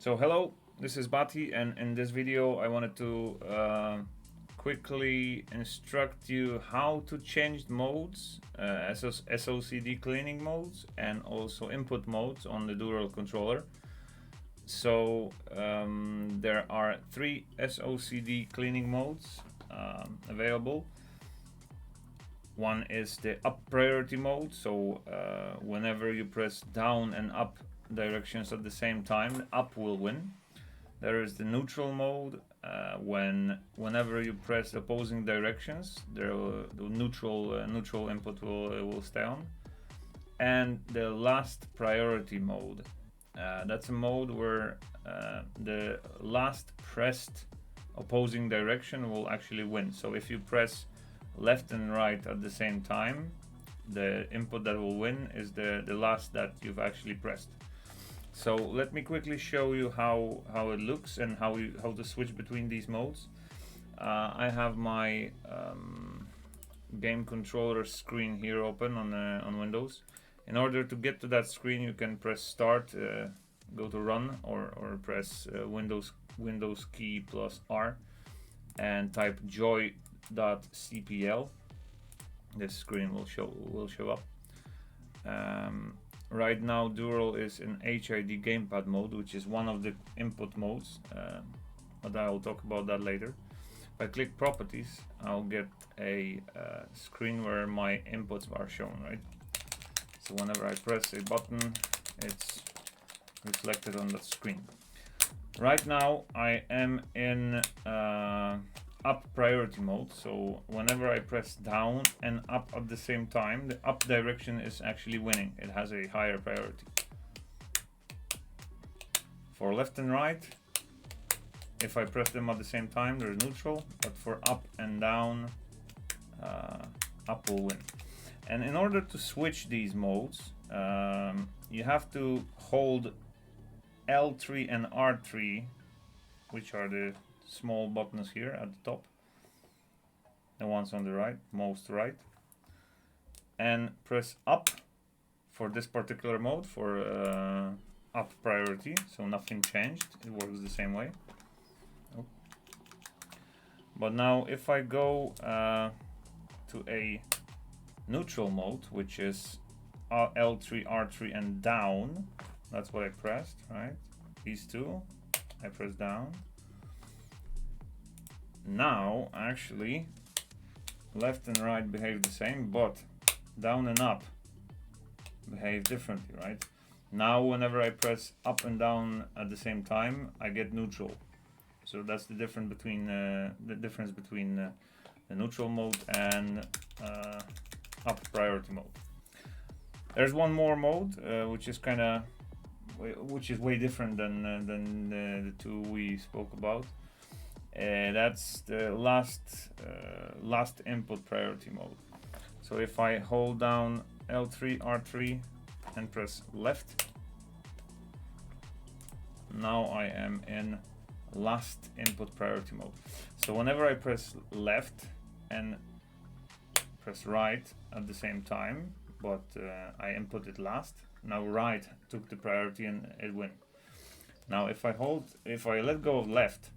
So hello, this is Bati, and in this video I wanted to quickly instruct you how to change modes, SOCD cleaning modes and also input modes on the DURAL controller. So there are 3 SOCD cleaning modes available. One is the up priority mode, so whenever you press down and up directions at the same time, up will win. There is the neutral mode, whenever you press opposing directions, the neutral input will stay on. And the last priority mode, that's a mode where the last pressed opposing direction will actually win. So if you press left and right at the same time, the input that will win is the last that you've actually pressed. So let me quickly show you how it looks and how to switch between these modes. I have my game controller screen here open on Windows. In order to get to that screen, you can press Start, go to Run, or press Windows key plus R and type joy.cpl. This screen will show up. Right now DURAL is in HID gamepad mode, which is one of the input modes, but I'll talk about that later. If I click properties, I'll get a screen where my inputs are shown, right? So whenever I press a button, it's reflected on that screen. Right now I am in up priority mode, so whenever I press down and up at the same time, the up direction is actually winning. It has a higher priority. For left and right, if I press them at the same time, there's neutral, but for up and down, up will win. And in order to switch these modes, you have to hold L3 and R3, which are the small buttons here at the top, the ones on the right, most right, and press up for this particular mode, for up priority, so nothing changed, it works the same way. Oh. But now if I go to a neutral mode, which is L3, R3 and down, that's what I pressed, right? These two, I press down. Now actually left and right behave the same, but down and up behave differently, right? Now whenever I press up and down at the same time, I get neutral. So that's the difference between the neutral mode and up priority mode. There's one more mode which is way different than the two we spoke about. That's the last input priority mode. So if I hold down L3, R3 and press left, now I am in last input priority mode. So whenever I press left and press right at the same time, but I input it last, now right took the priority and it win. Now if I let go of left,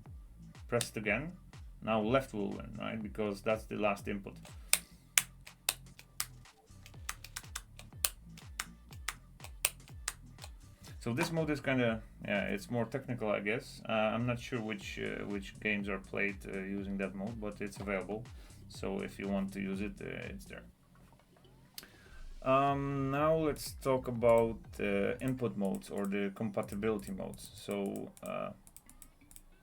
press it again, now left will win, right? Because that's the last input. So this mode is it's more technical, I guess. I'm not sure which games are played using that mode, but it's available. So if you want to use it, it's there. Now let's talk about input modes, or the compatibility modes. So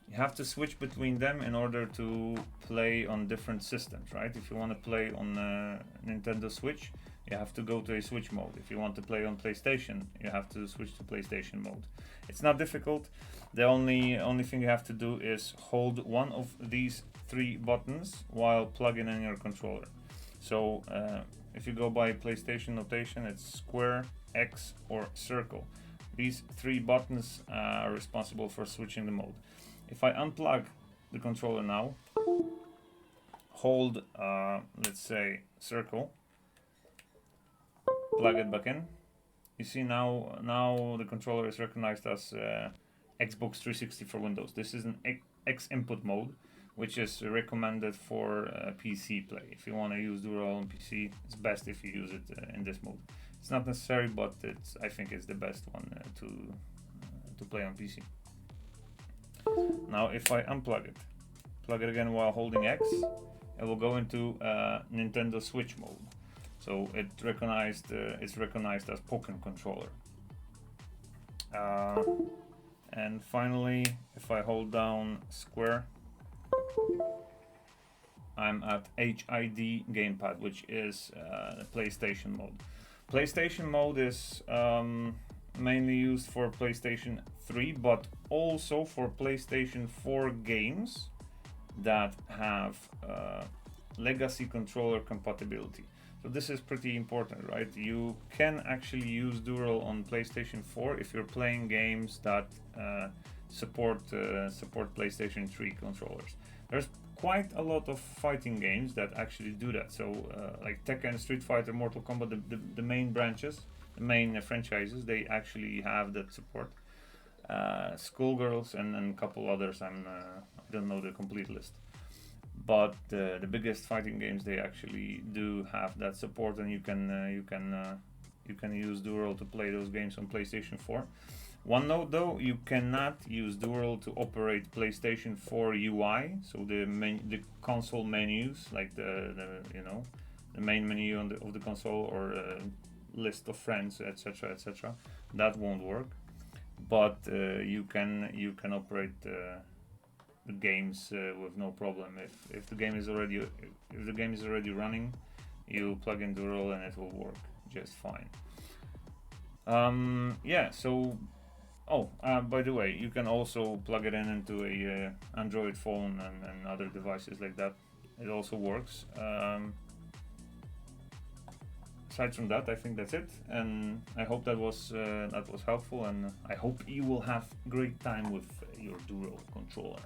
you have to switch between them in order to play on different systems, right? If you want to play on Nintendo Switch, you have to go to a Switch mode. If you want to play on PlayStation, you have to switch to PlayStation mode. It's not difficult. The only thing you have to do is hold one of these 3 buttons while plugging in your controller. So if you go by PlayStation notation, it's square, X, or circle. These 3 buttons are responsible for switching the mode. If I unplug the controller now, hold let's say circle, plug it back in, you see now the controller is recognized as Xbox 360 for Windows. This is an X input mode, which is recommended for PC play. If you want to use DURAL on PC, it's best if you use it in this mode. It's not necessary, but I think it's the best one to play on PC. Now, if I unplug it, plug it again while holding X, it will go into Nintendo Switch mode. So it's recognized as Pokken controller. And finally, if I hold down square, I'm at HID gamepad, which is PlayStation mode. PlayStation mode is mainly used for PlayStation 3, but also for PlayStation 4 games that have legacy controller compatibility. So this is pretty important, right? You can actually use DURAL on PlayStation 4 if you're playing games that support PlayStation 3 controllers. There's quite a lot of fighting games that actually do that. So like Tekken, Street Fighter, Mortal Kombat, the main branches, the main franchises, they actually have that support. Skullgirls and a couple others, I don't know the complete list. But the biggest fighting games, they actually do have that support, and you can use DURAL to play those games on PlayStation 4. One note though, you cannot use DURAL to operate PlayStation 4 UI, so the console menus, like the main menu of the console, or list of friends, etc., etc. That won't work. But you can operate the games with no problem. If the game is already running, you plug in DURAL and it will work just fine. Yeah. So. Oh, by the way, you can also plug it into a Android phone and other devices like that. It also works. Aside from that, I think that's it, and I hope that was helpful, and I hope you will have great time with your DURAL controller.